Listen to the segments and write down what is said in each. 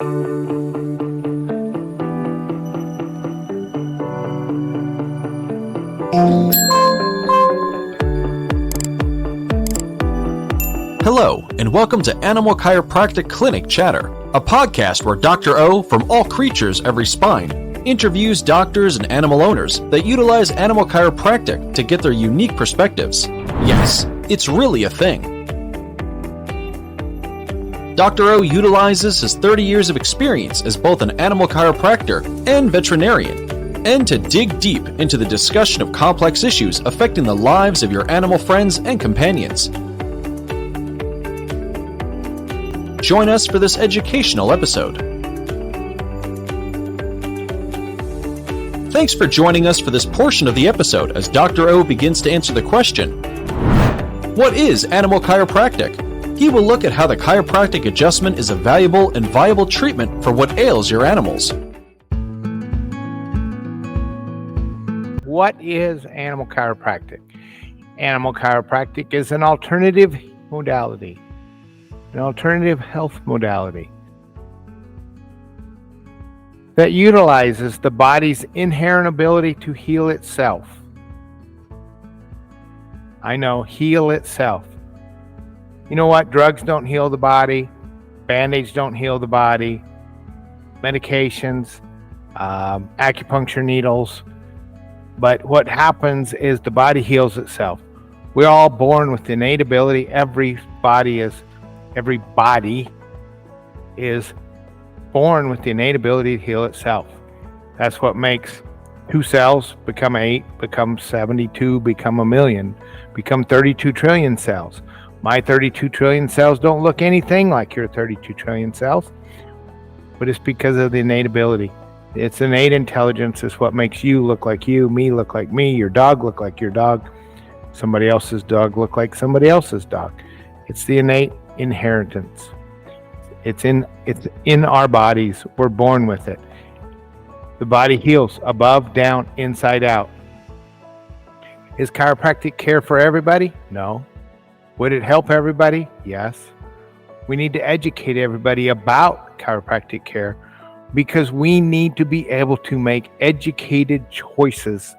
Hello, and welcome to Animal Chiropractic Clinic Chatter, a podcast where Dr. O from All Creatures Every Spine interviews doctors and animal owners that utilize animal chiropractic to get their unique perspectives. Yes, it's really a thing. Dr. O utilizes his 30 years of experience as both an animal chiropractor and veterinarian, and to dig deep into the discussion of complex issues affecting the lives of your animal friends and companions. Join us for this educational episode. Thanks for joining us for this portion of the episode as Dr. O begins to answer the question, what is animal chiropractic? He will look at how the chiropractic adjustment is a valuable and viable treatment for what ails your animals. What is animal chiropractic? Animal chiropractic is an alternative modality. An alternative health modality that utilizes the body's inherent ability to heal itself. I know, heal itself. You know what? Drugs don't heal the body. Band-Aids don't heal the body. Medications, acupuncture needles. But what happens is the body heals itself. We're all born with innate ability. Every body is born with the innate ability to heal itself. That's what makes 2 cells become 8, become 72, become a million, become 32 trillion cells. My 32 trillion cells don't look anything like your 32 trillion cells, but it's because of the innate ability. It's innate intelligence is what makes you look like you, me look like me, your dog look like your dog, somebody else's dog look like somebody else's dog. It's the innate inheritance. It's in our bodies. We're born with it. The body heals above, down, inside out. Is chiropractic care for everybody? No. Would it help everybody? Yes. We need to educate everybody about chiropractic care because we need to be able to make educated choices,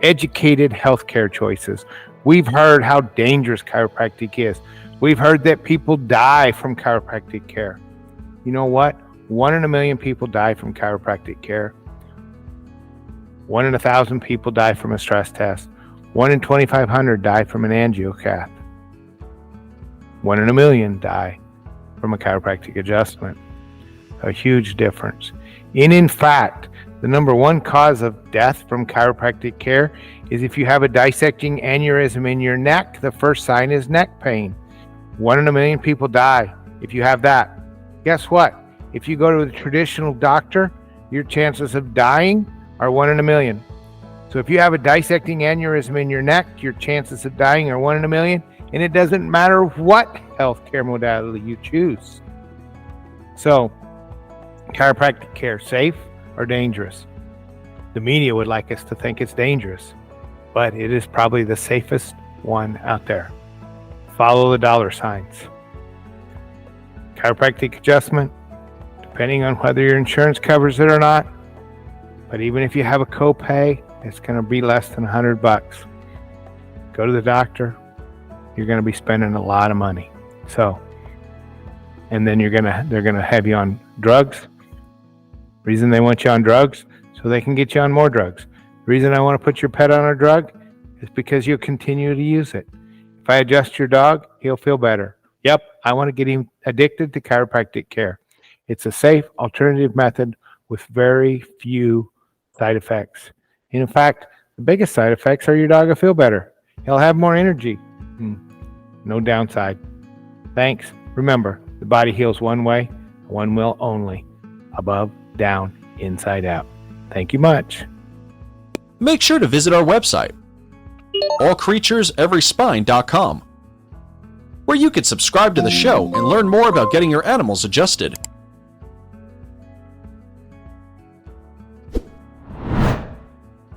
educated healthcare choices. We've heard how dangerous chiropractic is. We've heard that people die from chiropractic care. You know what? 1 in a million people die from chiropractic care. 1 in 1,000 people die from a stress test. 1 in 2,500 die from an angiocath. 1 in a million die from a chiropractic adjustment. A huge difference. And in fact, the number 1 cause of death from chiropractic care is if you have a dissecting aneurysm in your neck, the first sign is neck pain. 1 in a million people die if you have that. Guess what? If you go to a traditional doctor, your chances of dying are 1 in a million. So if you have a dissecting aneurysm in your neck, your chances of dying are 1 in a million, and it doesn't matter what healthcare modality you choose. So, chiropractic care, safe or dangerous? The media would like us to think it's dangerous, but it is probably the safest one out there. Follow the dollar signs. Chiropractic adjustment, depending on whether your insurance covers it or not. But even if you have a copay, it's going to be less than $100. Go to the doctor. You're going to be spending a lot of money. So, and then they're going to have you on drugs. Reason they want you on drugs, so they can get you on more drugs. The reason I want to put your pet on a drug is because you'll continue to use it. If I adjust your dog, he'll feel better. Yep, I want to get him addicted to chiropractic care. It's a safe alternative method with very few side effects. And in fact, the biggest side effects are your dog will feel better. He'll have more energy. No downside. Thanks. Remember, the body heals one way, one will only. Above, down, inside out. Thank you much. Make sure to visit our website, allcreatureseveryspine.com, where you can subscribe to the show and learn more about getting your animals adjusted.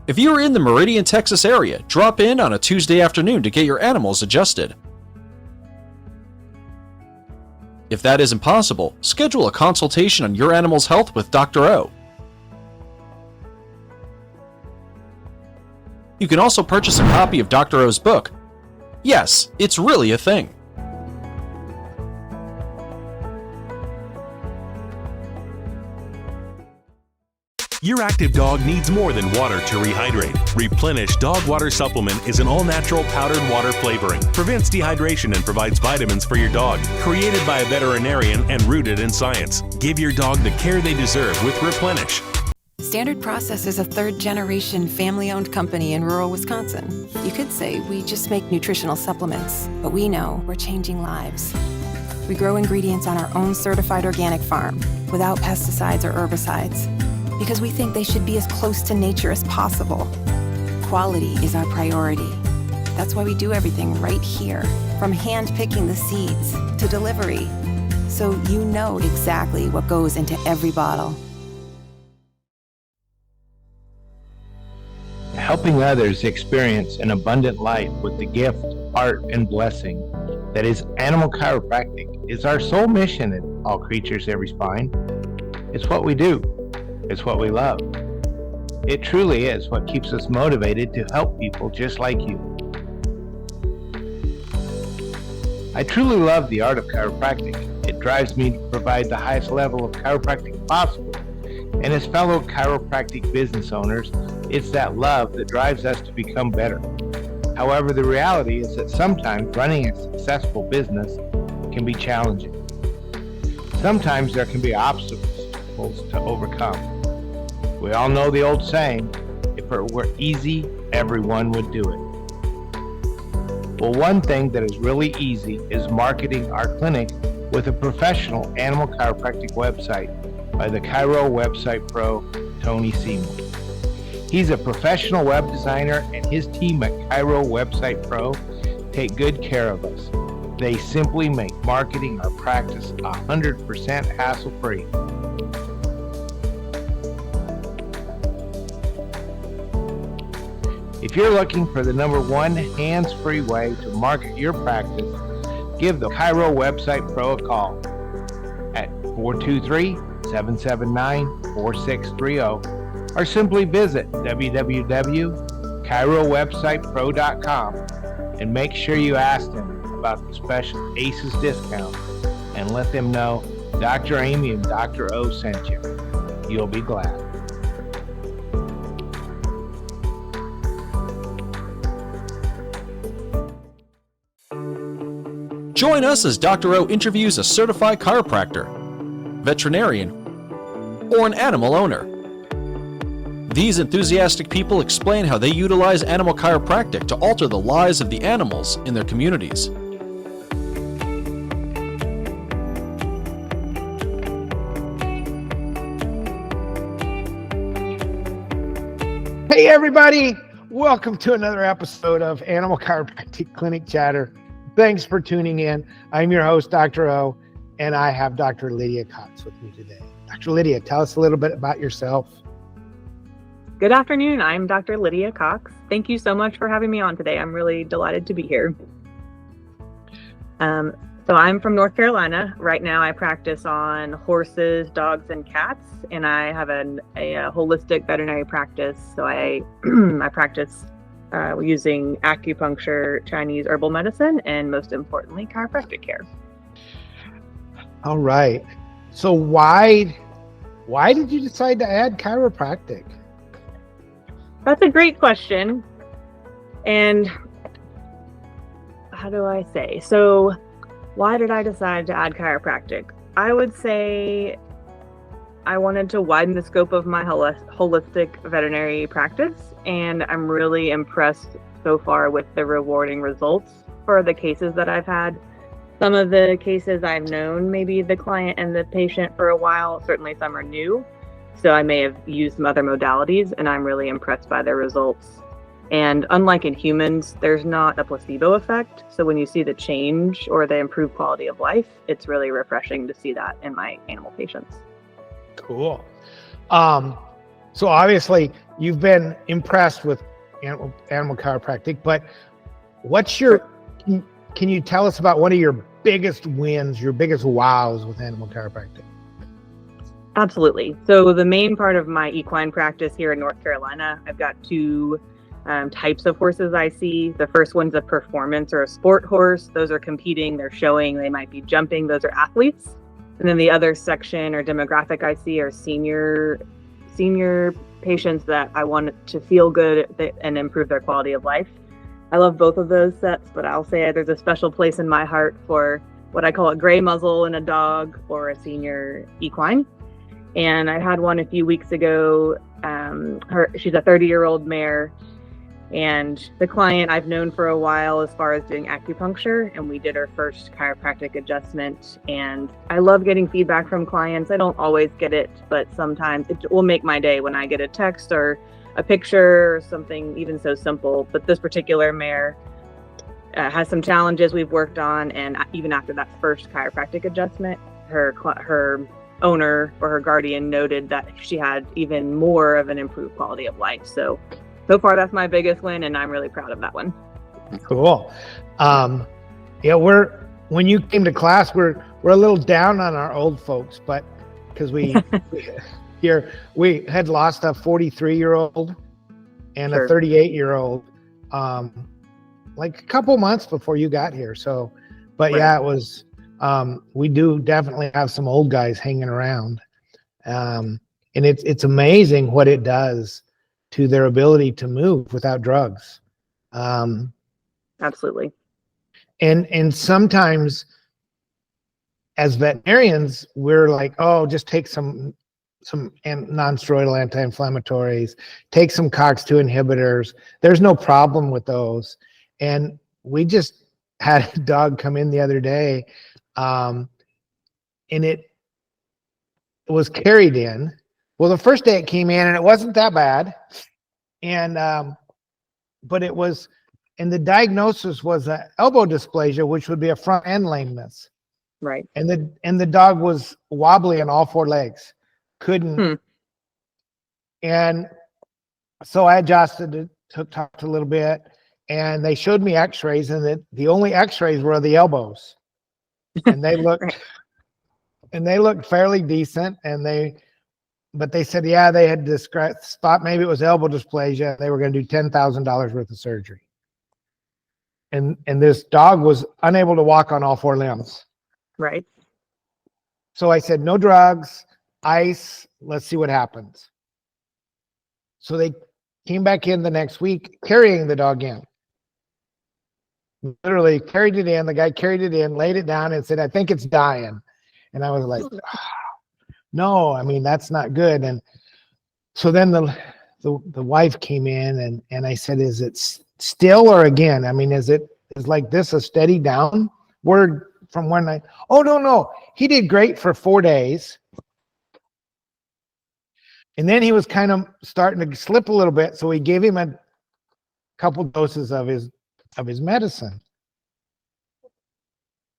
If you are in the Meridian, Texas area, drop in on a Tuesday afternoon to get your animals adjusted. If that isn't possible, schedule a consultation on your animal's health with Dr. O. You can also purchase a copy of Dr. O's book. Yes, it's really a thing. Your active dog needs more than water to rehydrate. Replenish Dog Water Supplement is an all-natural powdered water flavoring, prevents dehydration and provides vitamins for your dog. Created by a veterinarian and rooted in science. Give your dog the care they deserve with Replenish. Standard Process is a third-generation family-owned company in rural Wisconsin. You could say we just make nutritional supplements, but we know we're changing lives. We grow ingredients on our own certified organic farm without pesticides or herbicides, because we think they should be as close to nature as possible. Quality is our priority. That's why we do everything right here, from hand-picking the seeds to delivery, so you know exactly what goes into every bottle. Helping others experience an abundant life with the gift, art, and blessing that is animal chiropractic is our sole mission at All Creatures Every Spine. It's what we do. It's what we love. It truly is what keeps us motivated to help people just like you. I truly love the art of chiropractic. It drives me to provide the highest level of chiropractic possible. And as fellow chiropractic business owners, it's that love that drives us to become better. However, the reality is that sometimes running a successful business can be challenging. Sometimes there can be obstacles to overcome. We all know the old saying, if it were easy, everyone would do it. Well, one thing that is really easy is marketing our clinic with a professional animal chiropractic website by the Chiro Website Pro, Tony Seymour. He's a professional web designer, and his team at Chiro Website Pro take good care of us. They simply make marketing our practice 100% hassle-free. If you're looking for the #1 hands-free way to market your practice, give the Chiro Website Pro a call at 423-779-4630 or simply visit www.chirowebsitepro.com and make sure you ask them about the special ACES discount and let them know Dr. Amy and Dr. O sent you. You'll be glad. Join us as Dr. O interviews a certified chiropractor, veterinarian, or an animal owner. These enthusiastic people explain how they utilize animal chiropractic to alter the lives of the animals in their communities. Hey everybody, welcome to another episode of Animal Chiropractic Clinic Chatter. Thanks for tuning in. I'm your host, Dr. O, and I have Dr. Lydia Cox with me today. Dr. Lydia, tell us a little bit about yourself. Good afternoon. I'm Dr. Lydia Cox. Thank you so much for having me on today. I'm really delighted to be here. So I'm from North Carolina. Right now I practice on horses, dogs, and cats, and I have a holistic veterinary practice. So I practice using acupuncture, Chinese herbal medicine, and most importantly, chiropractic care. All right. So why did you decide to add chiropractic? That's a great question. And how do I say? So why did I decide to add chiropractic? I would say I wanted to widen the scope of my holistic veterinary practice, and I'm really impressed so far with the rewarding results for the cases that I've had. Some of the cases I've known maybe the client and the patient for a while, certainly some are new, so I may have used some other modalities, and I'm really impressed by their results. And unlike in humans, there's not a placebo effect, so when you see the change or the improved quality of life, it's really refreshing to see that in my animal patients. Cool. So obviously you've been impressed with animal chiropractic, but can you tell us about one of your biggest wins, your biggest wows with animal chiropractic? Absolutely. So the main part of my equine practice here in North Carolina, I've got two types of horses I see. The first one's a performance or a sport horse. Those are competing, they're showing, they might be jumping. Those are athletes. And then the other section or demographic I see are senior patients that I want to feel good and improve their quality of life. I love both of those sets, but I'll say there's a special place in my heart for what I call a gray muzzle in a dog or a senior equine. And I had one a few weeks ago. She's a 30-year-old mare, and the client I've known for a while as far as doing acupuncture, and we did her first chiropractic adjustment. And I love getting feedback from clients. I don't always get it, but sometimes it will make my day when I get a text or a picture or something even so simple. But this particular mare has some challenges we've worked on, and even after that first chiropractic adjustment, her owner or her guardian noted that she had even more of an improved quality of life. So far that's my biggest win, and I'm really proud of that one. Cool. Yeah, when you came to class, we're a little down on our old folks, but because we had lost a 43-year-old and Sure. a 38-year-old like a couple months before you got here. So, but Right. yeah, it was. We do definitely have some old guys hanging around, and it's amazing what it does to their ability to move without drugs. Absolutely. And sometimes as veterinarians, we're like, oh, just take some non-steroidal anti-inflammatories, take some COX-2 inhibitors. There's no problem with those. And we just had a dog come in the other day, and it was carried in. Well, the first day it came in and it wasn't that bad. And, but it was, and the diagnosis was an elbow dysplasia, which would be a front end lameness. Right. And the dog was wobbly on all four legs, couldn't. And so I adjusted it, talked a little bit, and they showed me x-rays, and the only x-rays were the elbows. And they looked, Right. and they looked fairly decent. But they said, yeah, they had thought maybe it was elbow dysplasia. They were going to do $10,000 worth of surgery. And this dog was unable to walk on all four limbs. Right. So I said, no drugs, ice, let's see what happens. So they came back in the next week carrying the dog in. Literally carried it in. The guy carried it in, laid it down, and said, I think it's dying. And I was like, no, I mean, that's not good. And so then the wife came in, and I said, is it still or again? I mean, is like this a steady downward from one night? Oh, no. He did great for 4 days. And then he was kind of starting to slip a little bit. So we gave him a couple doses of his medicine.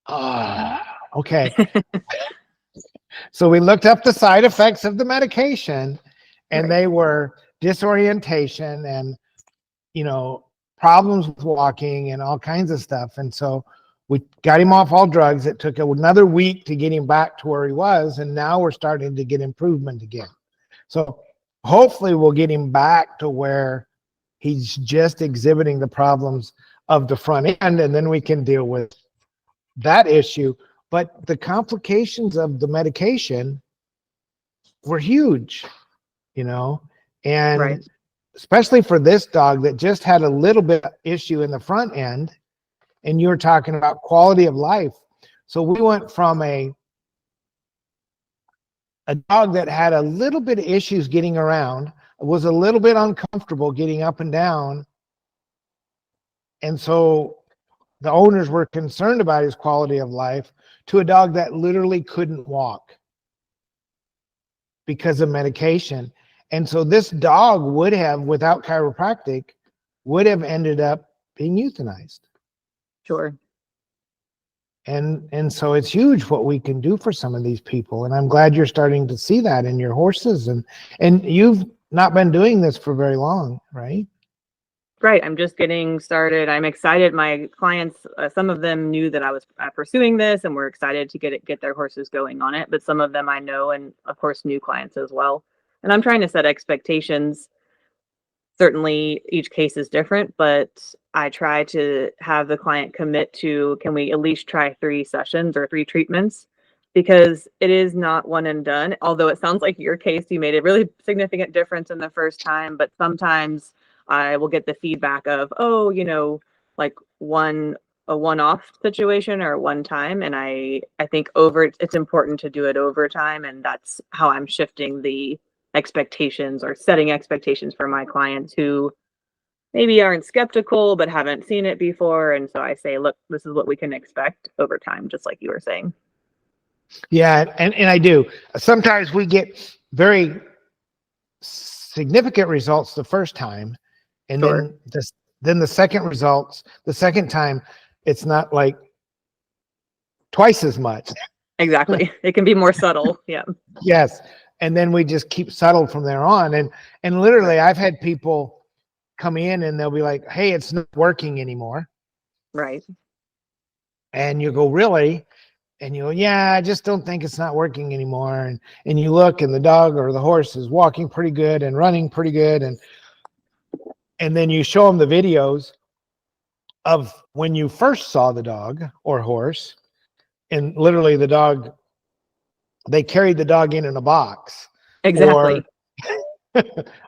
Okay. So we looked up the side effects of the medication, and Right. they were disorientation and, problems with walking and all kinds of stuff. And so we got him off all drugs. It took another week to get him back to where he was. And now we're starting to get improvement again. So hopefully we'll get him back to where he's just exhibiting the problems of the front end, and then we can deal with that issue. But the complications of the medication were huge, and Right. especially for this dog that just had a little bit of issue in the front end, and you're talking about quality of life. So we went from a dog that had a little bit of issues getting around, was a little bit uncomfortable getting up and down, and so the owners were concerned about his quality of life, to a dog that literally couldn't walk because of medication. And so this dog would have, without chiropractic, would have ended up being euthanized. Sure. And so it's huge what we can do for some of these people. And I'm glad you're starting to see that in your horses. And you've not been doing this for very long, right? Right. I'm just getting started. I'm excited. My clients, some of them knew that I was pursuing this and were excited to get their horses going on it. But some of them I know, and of course, new clients as well. And I'm trying to set expectations. Certainly, each case is different, but I try to have the client commit to, can we at least try 3 sessions or 3 treatments? Because it is not one and done. Although it sounds like your case, you made a really significant difference in the first time, but sometimes I will get the feedback of, oh, like a one-off situation or one time. And I think it's important to do it over time. And that's how I'm shifting the expectations or setting expectations for my clients who maybe aren't skeptical but haven't seen it before. And so I say, look, this is what we can expect over time, just like you were saying. Yeah, and I do. Sometimes we get very significant results the first time, and Sure. then the second time, it's not like twice as much. Exactly. It can be more subtle. Yeah. Yes. And then we just keep subtle from there on. And literally I've had people come in and they'll be like, hey, it's not working anymore. Right. And you go, really? And you go, yeah, I just don't think it's not working anymore. And you look and the dog or the horse is walking pretty good and running pretty good. And then you show them the videos of when you first saw the dog or horse, and literally they carried the dog in a box. Exactly.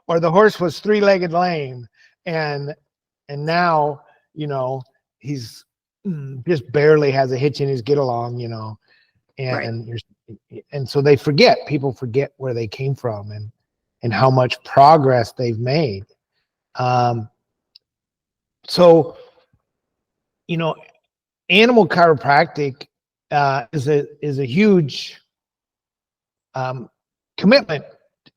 Or the horse was 3-legged lame, and now, he's just barely has a hitch in his get along, and so people forget where they came from and how much progress they've made. So, animal chiropractic is a huge commitment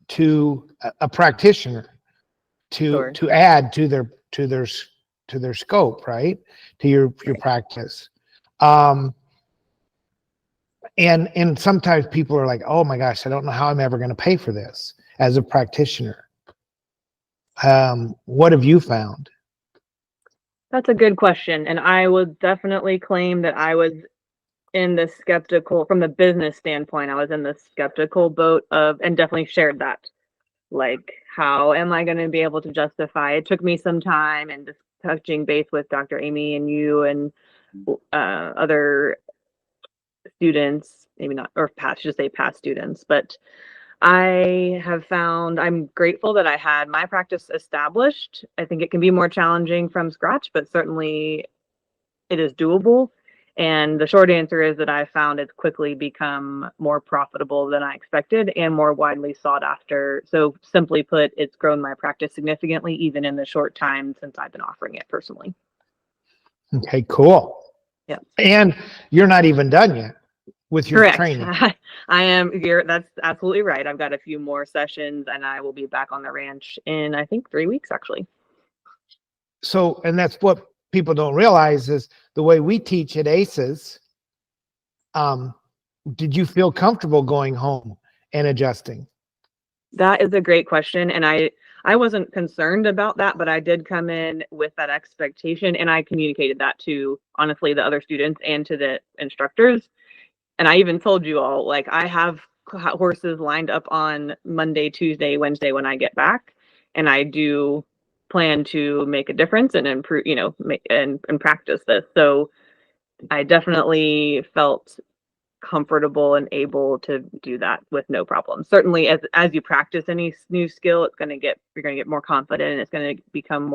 to a practitioner to add to their scope, right? To your practice. And sometimes people are like, oh my gosh, I don't know how I'm ever going to pay for this as a practitioner. What have you found? That's a good question. And I would definitely claim that I was in the skeptical, from the business standpoint, I was in the skeptical boat and definitely shared that. Like, how am I going to be able to justify? It took me some time and just touching base with Dr. Amy and you and other students, maybe not, or past, just say past students, but I have found, I'm grateful that I had my practice established. I think it can be more challenging from scratch, but certainly it is doable. And the short answer is that I found it's quickly become more profitable than I expected and more widely sought after. So simply put, it's grown my practice significantly, even in the short time since I've been offering it personally. Okay, cool. Yeah. And you're not even done yet with your Correct. training. I am here. That's absolutely right. I've got a few more sessions and I will be back on the ranch in, I think, 3 weeks, actually. So, and that's what people don't realize is the way we teach at ACES. Did you feel comfortable going home and adjusting? That is a great question. And I wasn't concerned about that, but I did come in with that expectation and I communicated that to, honestly, the other students and to the instructors. And I even told you all, like, I have horses lined up on Monday, Tuesday, Wednesday when I get back. And I do plan to make a difference and improve, and practice this. So I definitely felt comfortable and able to do that with no problem. Certainly as you practice any new skill, you're going to get more confident and it's going to become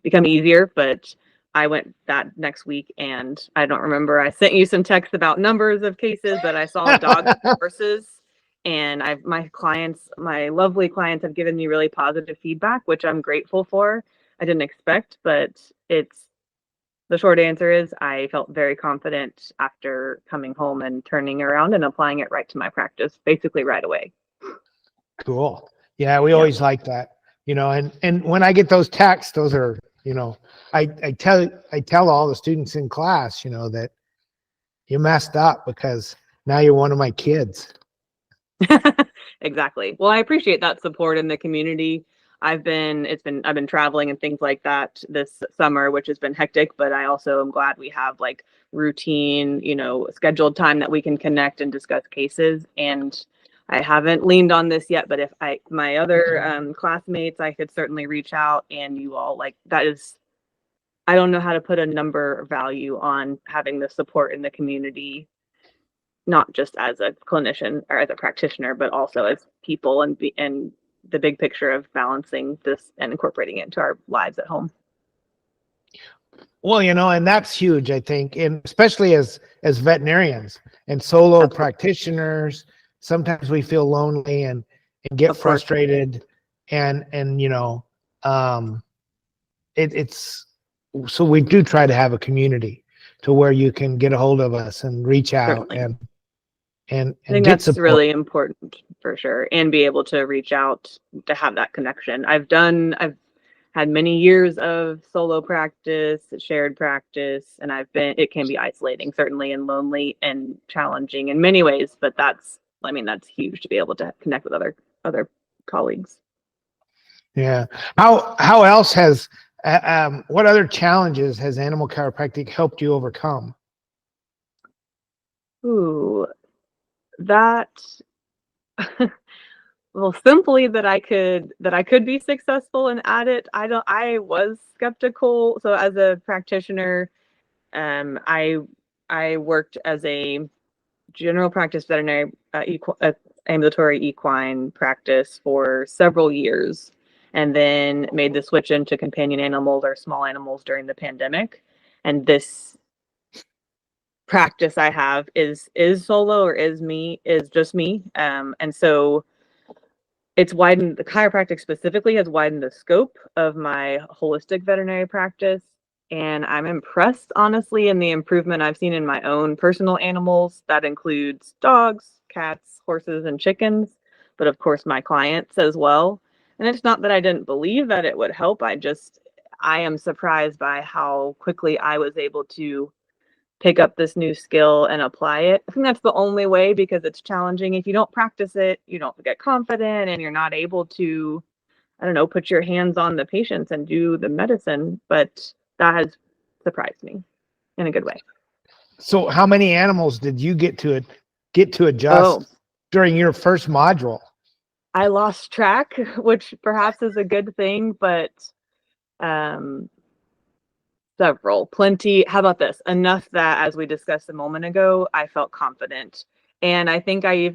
become easier. But I went that next week and I don't remember, I sent you some texts about numbers of cases, but I saw dogs and horses, and my lovely clients have given me really positive feedback, which I'm grateful for. I didn't expect, but the short answer is I felt very confident after coming home and turning around and applying it right to my practice, basically right away. Cool. Yeah, we always like that, and when I get those texts, those are, I tell all the students in class, that you messed up because now you're one of my kids. Exactly. Well, I appreciate that support in the community. I've been traveling and things like that this summer, which has been hectic, but I also am glad we have like routine, scheduled time that we can connect and discuss cases. And I haven't leaned on this yet, but if my other classmates, I could certainly reach out, and you all, like, that is, I don't know how to put a number or value on having the support in the community, not just as a clinician or as a practitioner, but also as people, and the big picture of balancing this and incorporating it into our lives at home. Well, and that's huge, I think, and especially as veterinarians and solo practitioners, sometimes we feel lonely and get frustrated, and it's so we do try to have a community to where you can get a hold of us and reach out. Certainly. and I think get that's support. really important for sure, and be able to reach out to have that connection. I've had many years of solo practice, shared practice, and it can be isolating, certainly, and lonely and challenging in many ways, but that's huge to be able to connect with other colleagues. Yeah. How else has what other challenges has animal chiropractic helped you overcome? Ooh, that well, simply that I could be successful and at it. I was skeptical. So as a practitioner, I worked as a general practice veterinary ambulatory equine practice for several years, and then made the switch into companion animals or small animals during the pandemic. And this practice I have is solo, or is just me. And so it's widened, the chiropractic specifically has widened the scope of my holistic veterinary practice. And I'm impressed, honestly, in the improvement I've seen in my own personal animals. That includes dogs, cats, horses, and chickens, but of course my clients as well. And it's not that I didn't believe that it would help. I am surprised by how quickly I was able to pick up this new skill and apply it. I think that's the only way, because it's challenging. If you don't practice it, you don't get confident, and you're not able to, I don't know, put your hands on the patients and do the medicine. But that has surprised me in a good way. So how many animals did you get to adjust during your first module? I lost track, which perhaps is a good thing, but plenty. How about this? Enough that, as we discussed a moment ago, I felt confident. And I think I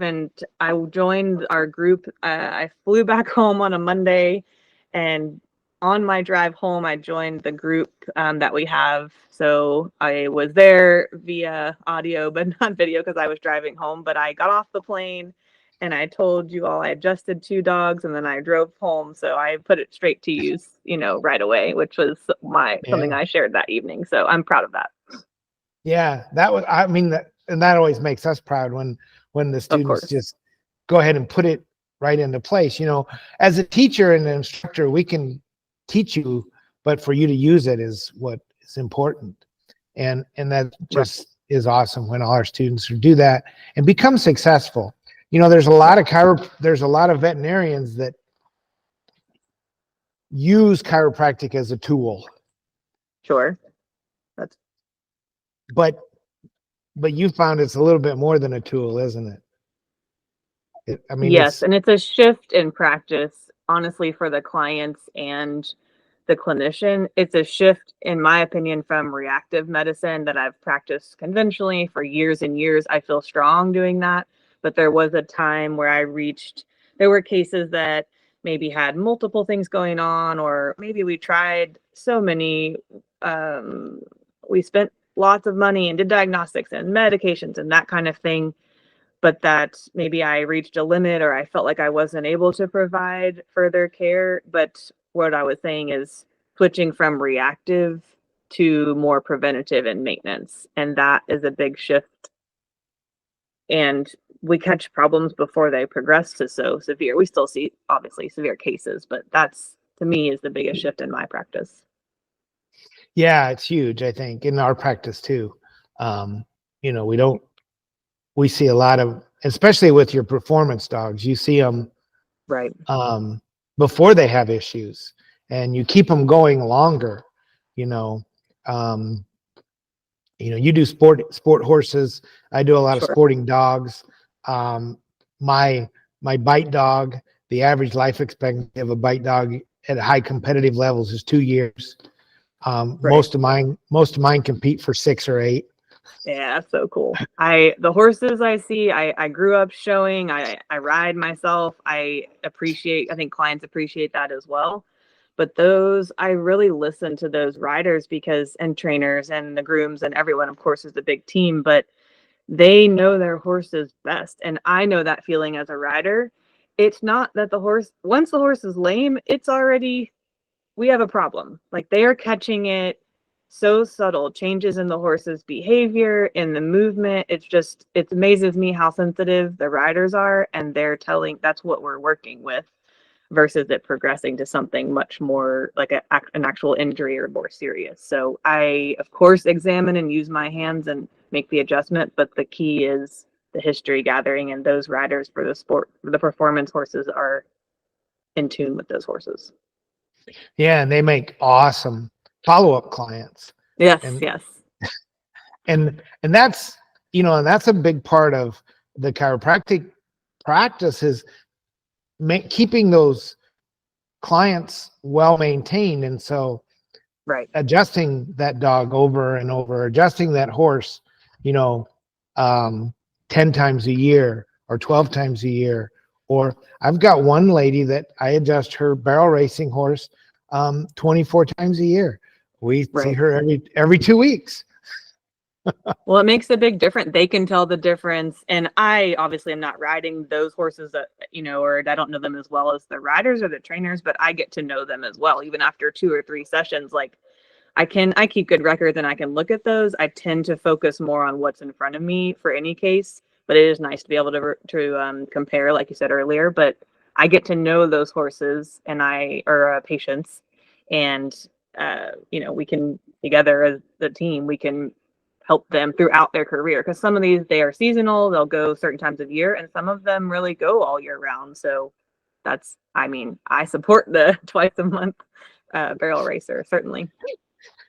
joined our group. I flew back home on a Monday, and on my drive home, I joined the group that we have. So I was there via audio, but not video, because I was driving home. But I got off the plane, and I told you all I adjusted 2 dogs, and then I drove home. So I put it straight to use, right away, which was something I shared that evening. So I'm proud of that. Yeah, that always makes us proud when the students just go ahead and put it right into place. As a teacher and an instructor, we can teach you, but for you to use it is what is important. And that just is awesome when all our students do that and become successful. There's a lot of veterinarians that use chiropractic as a tool. Sure. But you found it's a little bit more than a tool, isn't it? Yes, and it's a shift in practice, honestly, for the clients and the clinician. It's a shift, in my opinion, from reactive medicine that I've practiced conventionally for years and years. I feel strong doing that. But there was a time where there were cases that maybe had multiple things going on, or maybe we tried so many, we spent lots of money and did diagnostics and medications and that kind of thing. But that maybe I reached a limit, or I felt like I wasn't able to provide further care. But what I was saying is switching from reactive to more preventative and maintenance. And that is a big shift. And we catch problems before they progress to so severe. We still see, obviously, severe cases, but that's, to me, is the biggest shift in my practice. Yeah, it's huge, I think, in our practice too. We see a lot of, especially with your performance dogs, you see them, right? before they have issues, and you keep them going longer. You know, you do sport horses. I do a lot of Sure. sporting dogs. My bite dog, the average life expectancy of a bite dog at high competitive levels is 2 years. Right. Most of mine compete for 6 or 8. Yeah, that's so cool. The horses I see, I grew up showing, I ride myself. I think clients appreciate that as well. But I really listen to those riders and trainers and the grooms, and everyone, of course, is the big team, but they know their horses best. And I know that feeling as a rider. It's not that once the horse is lame, we have a problem. Like, they are catching it so subtle, changes in the horse's behavior, in the movement. It amazes me how sensitive the riders are, and that's what we're working with, versus it progressing to something much more like an actual injury or more serious. So I, of course, examine and use my hands and make the adjustment, but the key is the history gathering, and those riders for the performance horses are in tune with those horses. Yeah, and they make awesome follow-up clients. Yes, and, yes. And that's, and that's a big part of the chiropractic practice, is keeping those clients well maintained. And so Right. adjusting that dog over and over, adjusting that horse, 10 times a year or 12 times a year. Or I've got one lady that I adjust her barrel racing horse 24 times a year. We see her every 2 weeks. Well, it makes a big difference. They can tell the difference. And I obviously am not riding those horses that, or I don't know them as well as the riders or the trainers, but I get to know them as well. Even after 2 or 3 sessions, like I keep good records and I can look at those. I tend to focus more on what's in front of me for any case, but it is nice to be able to compare, like you said earlier. But I get to know those horses or patients, and we can together as the team, we can help them throughout their career, because some of these, they are seasonal, they'll go certain times of year, and some of them really go all year round. So I support the twice a month barrel racer, certainly.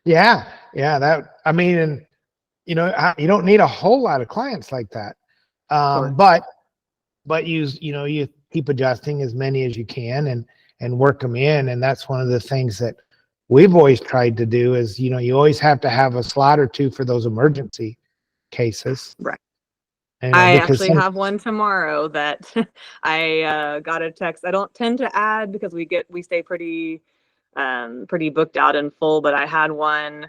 Yeah, and you don't need a whole lot of clients like that. Sure. But you keep adjusting as many as you can and work them in. And that's one of the things that we've always tried to do is, you always have to have a slot or 2 for those emergency cases. Right. And, I actually have one tomorrow that I got a text. I don't tend to add because we stay pretty booked out and full, but I had one,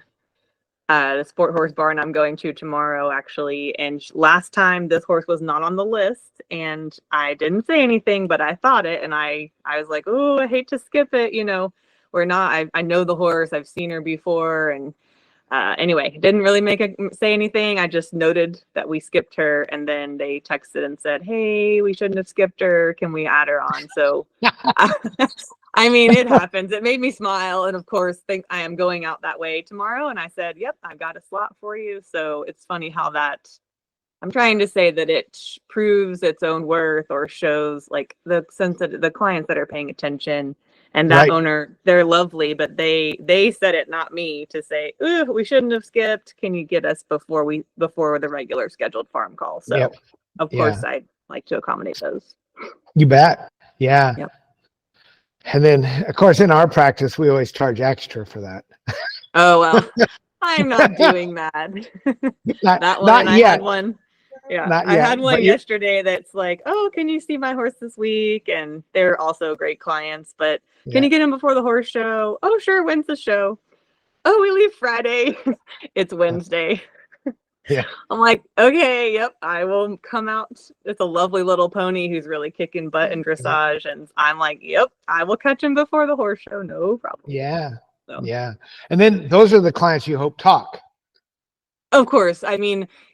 the sport horse barn I'm going to tomorrow, actually. And last time this horse was not on the list, and I didn't say anything, but I thought it. And I was like, oh, I hate to skip it. We're not, I know the horse, I've seen her before. And anyway, didn't really say anything. I just noted that we skipped her, and then they texted and said, hey, we shouldn't have skipped her. Can we add her on? So, it happens. It made me smile. And of course, think I am going out that way tomorrow. And I said, yep, I've got a slot for you. So it's funny how I'm trying to say that it proves its own worth, or shows like the sense that the clients that are paying attention. And that owner, they're lovely, but they said it, not me, to say, ooh, we shouldn't have skipped. Can you get us before the regular scheduled farm call? So of course I'd like to accommodate those. You bet. Yeah. Yep. And then of course in our practice, we always charge extra for that. Oh, well, I'm not doing that. That one, not I yet. had one. Yeah, Not I yet, had one but yesterday that's like, oh, can you see my horse this week? And they're also great clients, but can you get him before the horse show? Oh, sure. When's the show? Oh, we leave Friday. It's Wednesday. Yeah. I'm like, okay, yep, I will come out. It's a lovely little pony who's really kicking butt in dressage. And I'm like, yep, I will catch him before the horse show. No problem. Yeah. So. Yeah. And then those are the clients you hope talk. Of course.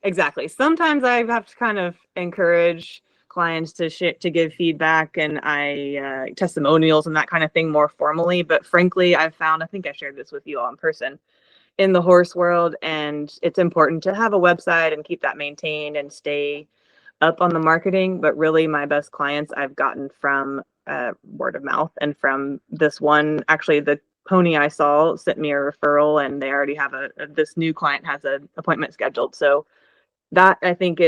Exactly. Sometimes I have to kind of encourage clients to give feedback and testimonials and that kind of thing more formally. But frankly, I've found, I think I shared this with you all in person, in the horse world, and it's important to have a website and keep that maintained and stay up on the marketing. But really, my best clients I've gotten from word of mouth. And from this one, actually, the pony I saw sent me a referral, and they already have this new client has an appointment scheduled. So that, I think,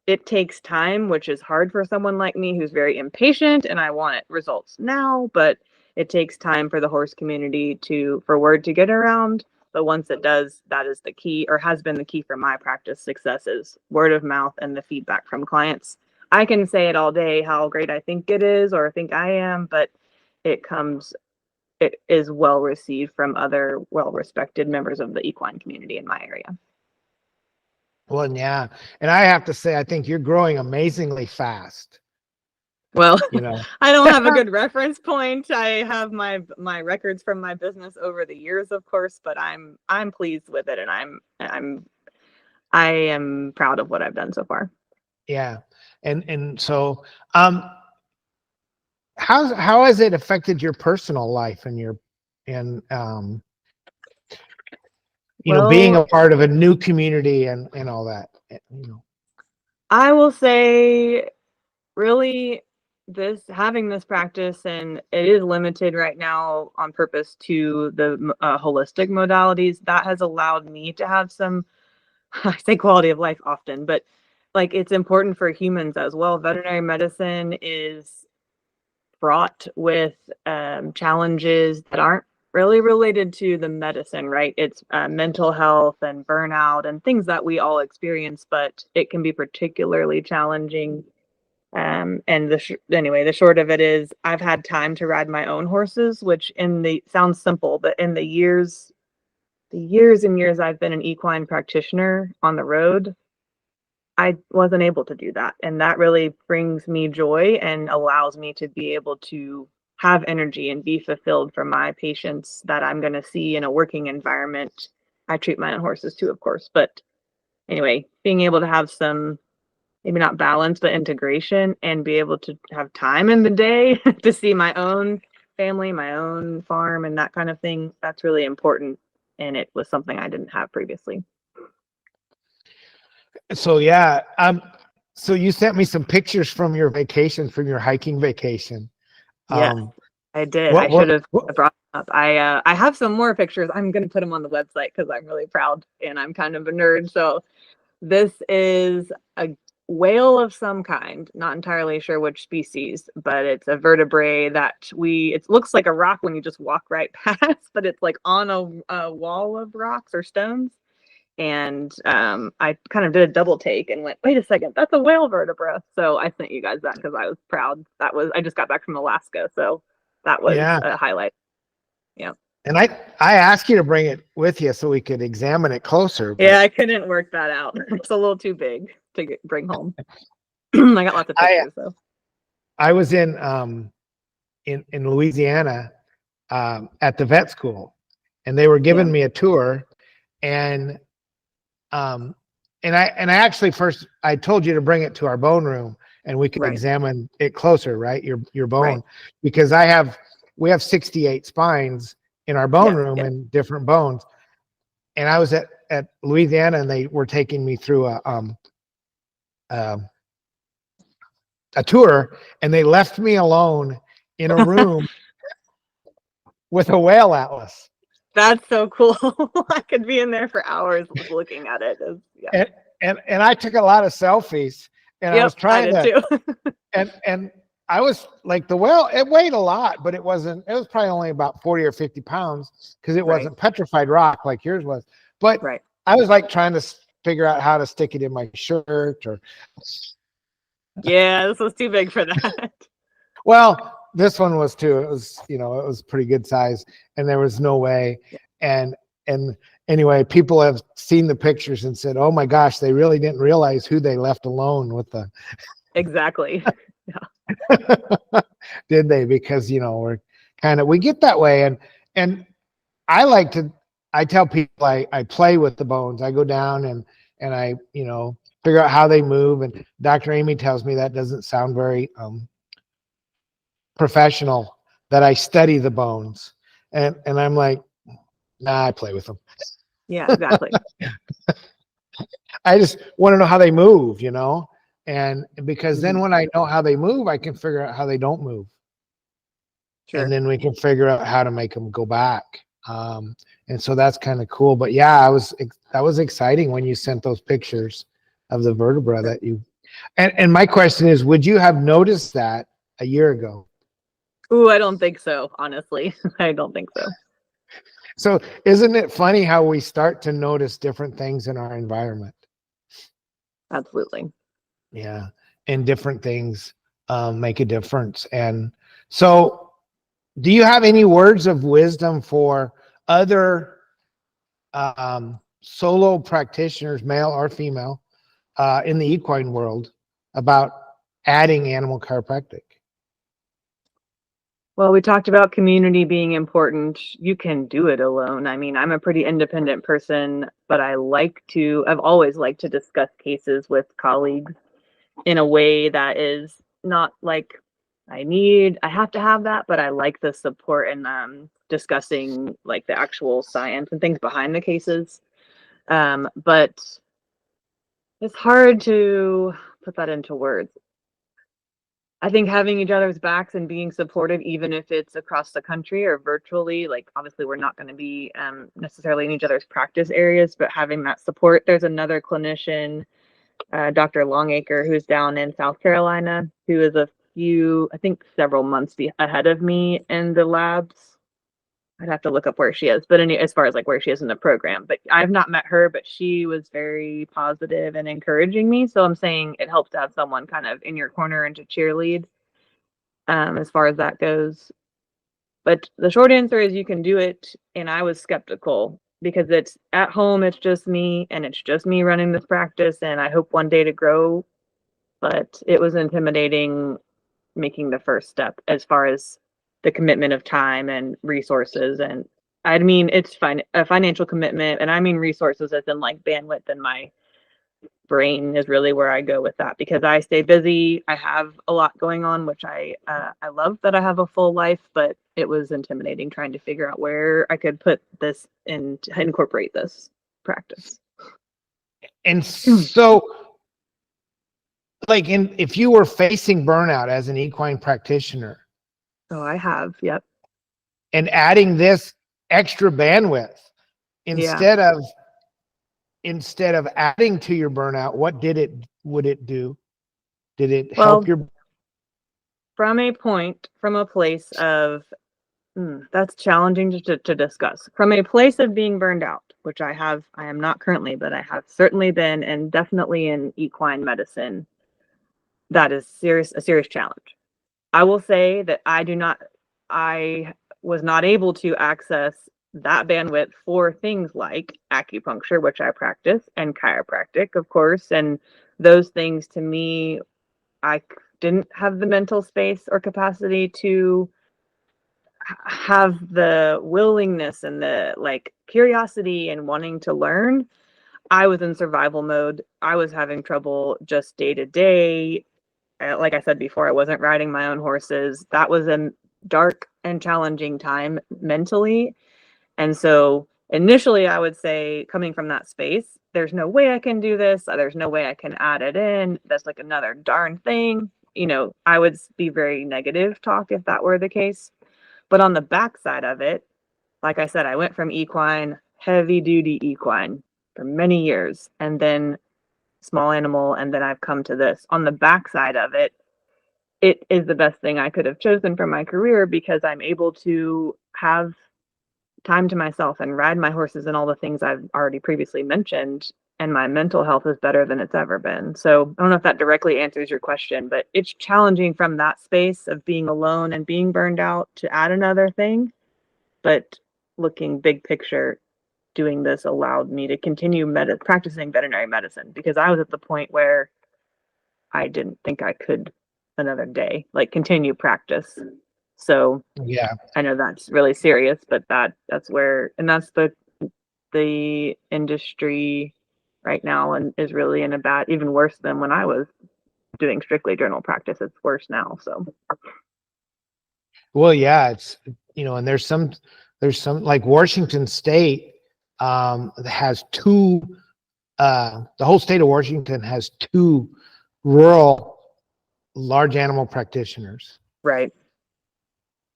it takes time, which is hard for someone like me who's very impatient and I want results now, but it takes time for the horse community for word to get around. But once it does, that is the key, or has been the key for my practice success, is word of mouth and the feedback from clients. I can say it all day how great I think it is or think I am, but it is well received from other well-respected members of the equine community in my area. Well, yeah. And I have to say, I think you're growing amazingly fast. Well, you know, I don't have a good reference point. I have my records from my business over the years, of course, but I'm pleased with it, and I am proud of what I've done so far. Yeah. And so how has it affected your personal life and being a part of a new community and all that, I will say, really, having this practice, and it is limited right now on purpose to the holistic modalities, that has allowed me to have some, I say quality of life often, but like, it's important for humans as well. Veterinary medicine is fraught with challenges that aren't really related to the medicine, right? It's mental health and burnout and things that we all experience, but it can be particularly challenging. And the short of it is, I've had time to ride my own horses, which sounds simple, but in the years and years I've been an equine practitioner on the road, I wasn't able to do that. And that really brings me joy and allows me to be able to have energy and be fulfilled for my patients that I'm going to see in a working environment. I treat my own horses too, of course. But anyway, being able to have some, maybe not balance, but integration, and be able to have time in the day to see my own family, my own farm, and that kind of thing, that's really important. And it was something I didn't have previously. So, yeah. So you sent me some pictures from your vacation, from your hiking vacation. Yeah, I did. I should have brought them up. I have some more pictures. I'm going to put them on the website because I'm really proud and I'm kind of a nerd. So this is a whale of some kind, not entirely sure which species, but it's a vertebrae that it looks like a rock when you just walk right past, but it's like on a wall of rocks or stones. And I kind of did a double take and went, wait a second, that's a whale vertebra. So I sent you guys that because I was proud. I just got back from Alaska, so that was a highlight. Yeah. And I asked you to bring it with you so we could examine it closer. Yeah, I couldn't work that out. It's a little too big to bring home. I got lots of pictures though. I was in Louisiana at the vet school, and they were giving me a tour, and I actually first I told you to bring it to our bone room and we could examine it closer, right? Your bone, because we have 68 spines in our bone room and different bones. And I was at Louisiana, and they were taking me through a tour, and they left me alone in a room with a whale atlas. That's so cool. I could be in there for hours looking at it. And I took a lot of selfies, and I was trying to, and I was like, the whale, it weighed a lot, but it was probably only about 40 or 50 pounds because it wasn't petrified rock like yours was. But I was like trying to figure out how to stick it in my shirt or. Yeah, this was too big for that. Well, this one was too. It was, it was pretty good size, and there was no way. And anyway, people have seen the pictures and said, "Oh my gosh, they really didn't realize who they left alone with the." Exactly. Did they? Because we get that way, and I tell people I play with the bones. I go down and I figure out how they move, and Dr. Amy tells me that doesn't sound very professional, that I study the bones, and I'm like, nah, I play with them. Yeah, exactly. I just want to know how they move, and because then when I know how they move, I can figure out how they don't move. Sure. and then we can figure out how to make them go back. And so that's kind of cool. But yeah, that was exciting when you sent those pictures of the vertebra that you, and my question is, would you have noticed that a year ago? Ooh, I don't think so, honestly. I don't think so. So isn't it funny how we start to notice different things in our environment? Absolutely. Yeah. And different things make a difference. And so do you have any words of wisdom for other solo practitioners, male or female, in the equine world about adding animal chiropractic? Well, we talked about community being important. You can do it alone. I mean, I'm a pretty independent person, but I've always liked to discuss cases with colleagues in a way that is not like I have to have that, but I like the support and discussing like the actual science and things behind the cases. But it's hard to put that into words. I think having each other's backs and being supportive, even if it's across the country or virtually, like obviously we're not going to be necessarily in each other's practice areas, but having that support. There's another clinician, Dr. Longacre, who's down in South Carolina, who is I think several months ahead of me in the labs. I'd have to look up where she is, but as far as like where she is in the program, but I've not met her, but she was very positive and encouraging me. So I'm saying it helps to have someone kind of in your corner and to cheerlead, as far as that goes. But the short answer is you can do it. And I was skeptical because it's at home. It's just me and it's just me running this practice. And I hope one day to grow, but it was intimidating making the first step as far as the commitment of time and resources. And I mean, it's a financial commitment, and I mean resources as in like bandwidth, and my brain is really where I go with that because I stay busy. I have a lot going on, which I love that I have a full life, but it was intimidating trying to figure out where I could put this and incorporate this practice. And so, like, if you were facing burnout as an equine practitioner, Oh, I have, yep. and adding this extra bandwidth instead of adding to your burnout, what would it do? Did it help your? From a place of that's challenging to discuss. From a place of being burned out, which I am not currently, but I have certainly been, and definitely in equine medicine, that is a serious challenge. I will say that I was not able to access that bandwidth for things like acupuncture, which I practice, and chiropractic, of course. And those things, to me, I didn't have the mental space or capacity to have the willingness and the like curiosity and wanting to learn. I was in survival mode. I was having trouble just day to day. Like I said before, I wasn't riding my own horses. That was a dark and challenging time mentally. And so initially I would say, coming from that space, there's no way I can do this. There's no way I can add it in. That's like another darn thing. I would be very negative talk if that were the case. But on the backside of it, like I said, I went from equine, heavy duty equine for many years, and then small animal, and then I've come to this. On the backside of it, it is the best thing I could have chosen for my career because I'm able to have time to myself and ride my horses and all the things I've already previously mentioned, and my mental health is better than it's ever been. So I don't know if that directly answers your question, but it's challenging from that space of being alone and being burned out to add another thing. But looking big picture, doing this allowed me to continue practicing veterinary medicine because I was at the point where I didn't think I could another day, like continue practice. So Yeah. I know that's really serious, but that's where, and that's the industry right now, and is really in a bad, even worse than when I was doing strictly general practice. It's worse now. So. Well, yeah, it's, and there's some like Washington State has two, the whole state of Washington has two rural large animal practitioners. Right.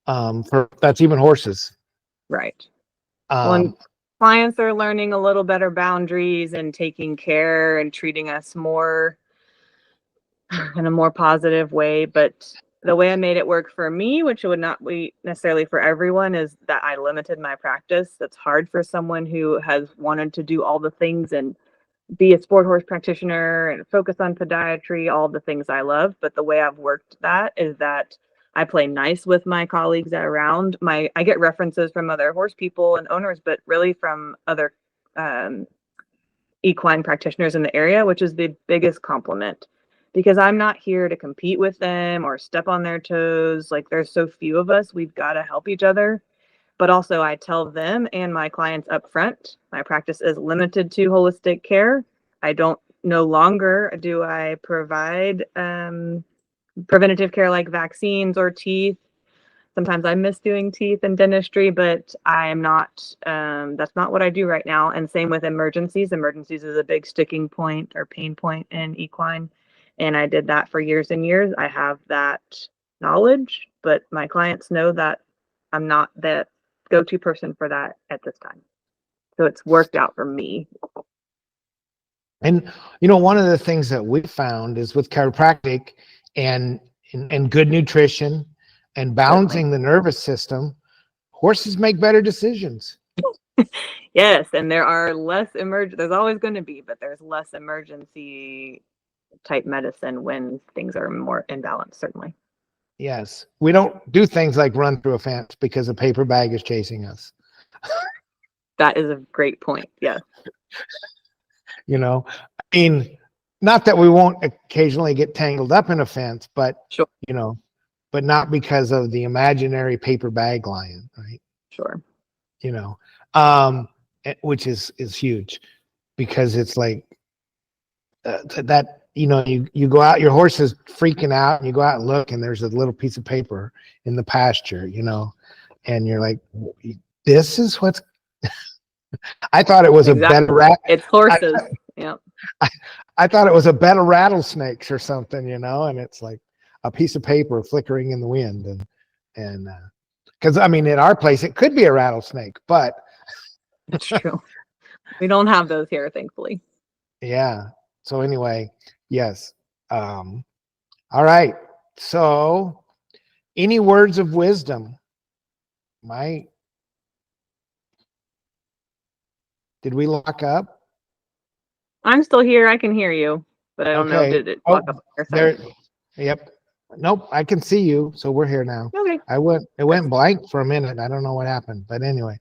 That's even horses. Right. When clients are learning a little better boundaries and taking care and treating us more in a more positive way. But the way I made it work for me, which would not be necessarily for everyone, is that I limited my practice. That's hard for someone who has wanted to do all the things and be a sport horse practitioner and focus on podiatry, all the things I love. But the way I've worked that is that I play nice with my colleagues around. I get references from other horse people and owners, but really from other equine practitioners in the area, which is the biggest compliment, because I'm not here to compete with them or step on their toes. Like, there's so few of us, we've got to help each other. But also I tell them and my clients up front, my practice is limited to holistic care. I don't, no longer do I provide preventative care like vaccines or teeth. Sometimes I miss doing teeth and dentistry, but I am not, that's not what I do right now. And same with emergencies. Emergencies is a big sticking point or pain point in equine. And I did that for years and years. I have that knowledge, but my clients know that I'm not the go-to person for that at this time. So it's worked out for me. And, you know, one of the things that we found is with chiropractic and good nutrition and balancing the nervous system, horses make better decisions. Yes, and there are less there's always going to be, but there's less emergency type medicine when things are more in balance, certainly. Yes. We don't do things like run through a fence because a paper bag is chasing us. That is a great point. Yeah. You know, I mean, not that we won't occasionally get tangled up in a fence, but, sure, you know, but not because of the imaginary paper bag lion, right? Sure. You know, which is huge, because it's like that, you know, you go out, your horse is freaking out, and you go out and look, and there's a little piece of paper in the pasture, you know, and you're like, this is what's, I thought it was exactly. A bed of rat. It's horses. Yeah. I thought it was a bed of rattlesnakes or something, you know, and it's like a piece of paper flickering in the wind. And because I mean, in our place, it could be a rattlesnake, but that's true. We don't have those here, thankfully. Yeah. So anyway, yes. All right. So any words of wisdom? Did we lock up? I'm still here. I can hear you, but I don't know. Did it lock up on your side? Yep. Nope. I can see you. So we're here now. Okay. It went blank for a minute. I don't know what happened, but anyway,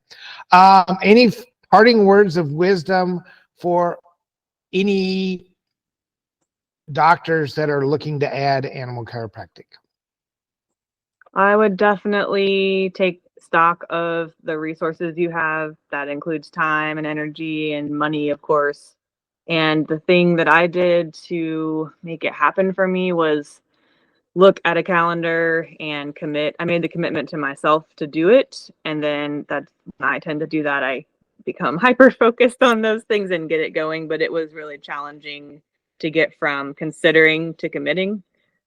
any parting words of wisdom for any doctors that are looking to add animal chiropractic? I would definitely take stock of the resources you have. That includes time and energy and money, of course. And the thing that I did to make it happen for me was look at a calendar and commit. I made the commitment to myself to do it. And then that's when I tend to do that. I become hyper focused on those things and get it going. But it was really challenging to get from considering to committing.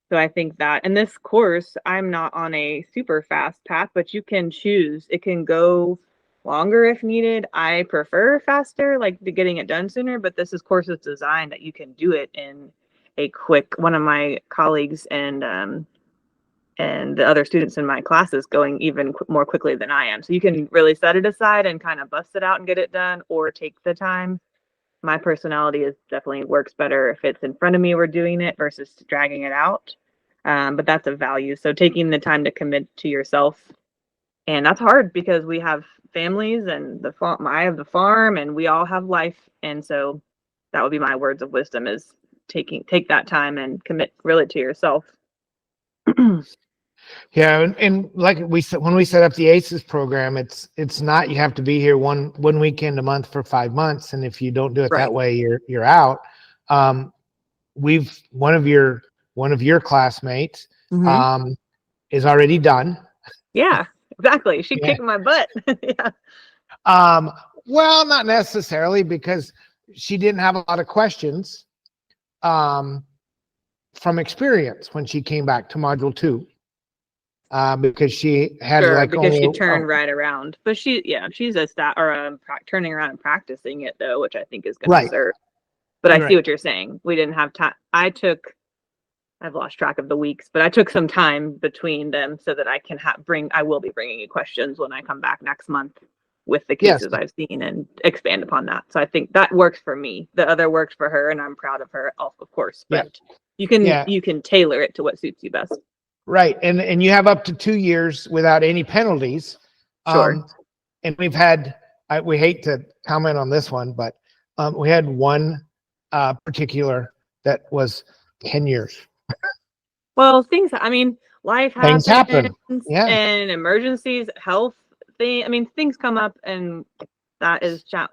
So I think that in this course, I'm not on a super fast path, but you can choose. It can go longer if needed. I prefer faster, like getting it done sooner, but this course is designed that you can do it in a quick. One of my colleagues and the other students in my class is going even more quickly than I am. So you can really set it aside and kind of bust it out and get it done, or take the time. My personality is definitely works better if it's in front of me, we're doing it, versus dragging it out. But that's a value. So taking the time to commit to yourself, and that's hard because we have families and I have the farm, and we all have life. And so that would be my words of wisdom, is take that time and commit really to yourself. Yeah, and like we said, when we set up the ACEs program, it's not you have to be here one weekend a month for 5 months, and if you don't do it that way, you're out. One of your classmates is already done. Yeah, exactly. She kicked my butt. Yeah. Well, not necessarily, because she didn't have a lot of questions from experience when she came back to module 2. because she had Sure, like because only she turned right around. But she's a turning around and practicing it though, which I think is going to Right. serve. But I see Right. what you're saying. We didn't have time. I've lost track of the weeks, but I took some time between them so that I can I will be bringing you questions when I come back next month with the Yes. cases I've seen and expand upon that. So I think that works for me. The other works for her, and I'm proud of her, of course. But you can tailor it to what suits you best. Right. And you have up to 2 years without any penalties. Sure. And we've had, we hate to comment on this one, but we had one particular that was 10 years. Well, life Things happen. Yeah. And emergencies, health things come up, and that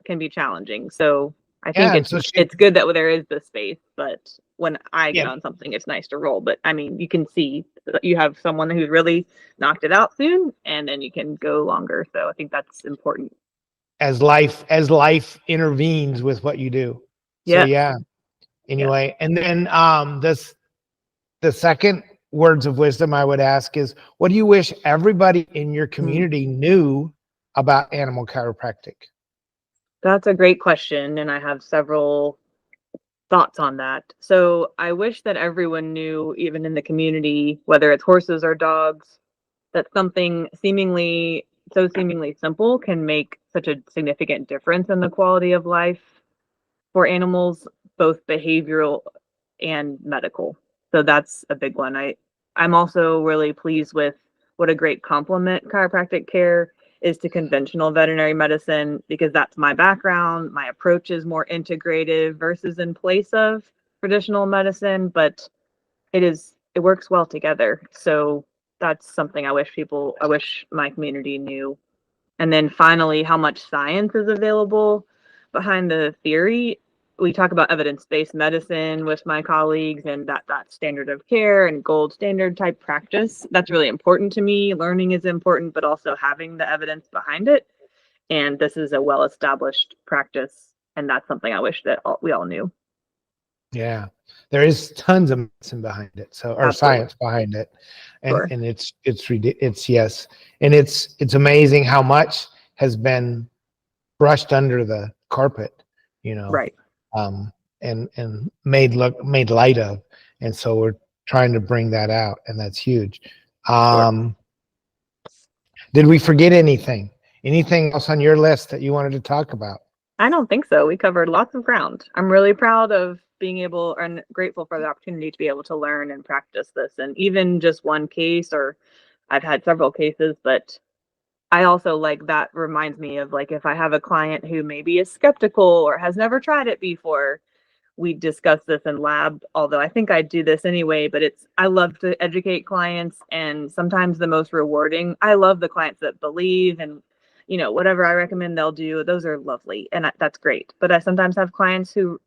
can be challenging. So I think it's good that there is the space, but when I get on something, it's nice to roll. But you can see that you have someone who's really knocked it out soon, and then you can go longer. So I think that's important. As life intervenes with what you do. So anyway, and then the second words of wisdom I would ask is, what do you wish everybody in your community knew about animal chiropractic? That's a great question, and I have several thoughts on that. So I wish that everyone knew, even in the community, whether it's horses or dogs, that something seemingly simple can make such a significant difference in the quality of life for animals, both behavioral and medical. So that's a big one. I'm also really pleased with what a great complement chiropractic care is to conventional veterinary medicine, because that's my background. My approach is more integrative versus in place of traditional medicine, but it works well together. So that's something I wish my community knew. And then finally, how much science is available behind the theory. We talk about evidence-based medicine with my colleagues, and that standard of care and gold standard type practice. That's really important to me. Learning is important, but also having the evidence behind it. And this is a well-established practice, and that's something I wish that we all knew. Yeah, there is tons of medicine behind it, or science behind it, and and it's and it's amazing how much has been brushed under the carpet, Right. And made light of, and so we're trying to bring that out, and that's huge. Did we forget anything? Anything else on your list that you wanted to talk about? I don't think so. We covered lots of ground. I'm really proud of being able and grateful for the opportunity to be able to learn and practice this. And even just one case, or I've had several cases, but I also that reminds me of if I have a client who maybe is skeptical or has never tried it before, we discuss this in lab, although I think I do this anyway, but I love to educate clients, and sometimes the most rewarding, I love the clients that believe and, whatever I recommend they'll do. Those are lovely, and that's great. But I sometimes have clients who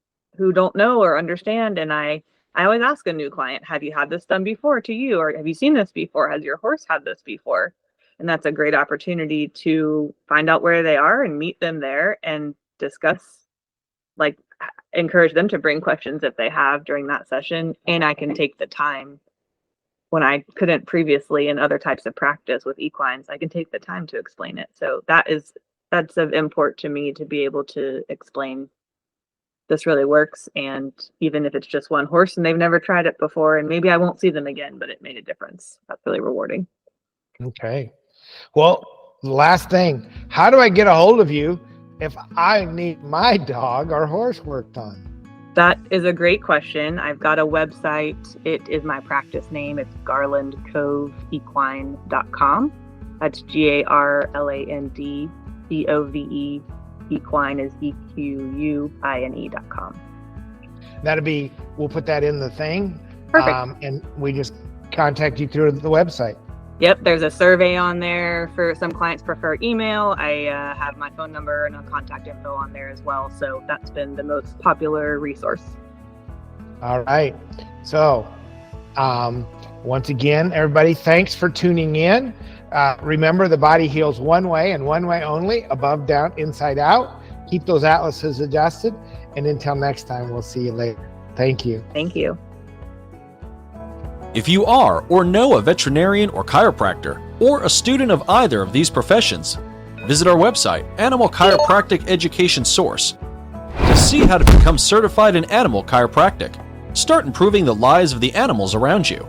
don't know or understand, and I always ask a new client, have you had this done before to you? Or have you seen this before? Has your horse had this before? And that's a great opportunity to find out where they are and meet them there and discuss, encourage them to bring questions if they have during that session. And I can take the time when I couldn't previously in other types of practice with equines. I can take the time to explain it. So that's of import to me, to be able to explain this really works. And even if it's just one horse and they've never tried it before, and maybe I won't see them again, but it made a difference. That's really rewarding. Okay. Well, last thing, how do I get a hold of you if I need my dog or horse worked on? That is a great question. I've got a website. It is my practice name. It's garlandcoveequine.com. That's GarlandCove. Equine is EQUINE.com. We'll put that in the thing. Perfect. And we just contact you through the website. Yep, there's a survey on there. For some clients prefer email. I have my phone number and a contact info on there as well. So that's been the most popular resource. All right. So once again, everybody, thanks for tuning in. Remember, the body heals one way and one way only, above, down, inside out. Keep those atlases adjusted. And until next time, we'll see you later. Thank you. Thank you. If you are or know a veterinarian or chiropractor, or a student of either of these professions, visit our website, Animal Chiropractic Education Source, to see how to become certified in animal chiropractic. Start improving the lives of the animals around you.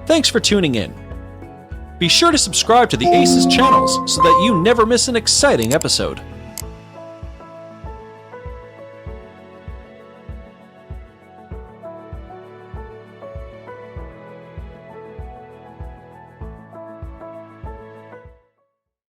Thanks for tuning in. Be sure to subscribe to the ACES channels so that you never miss an exciting episode.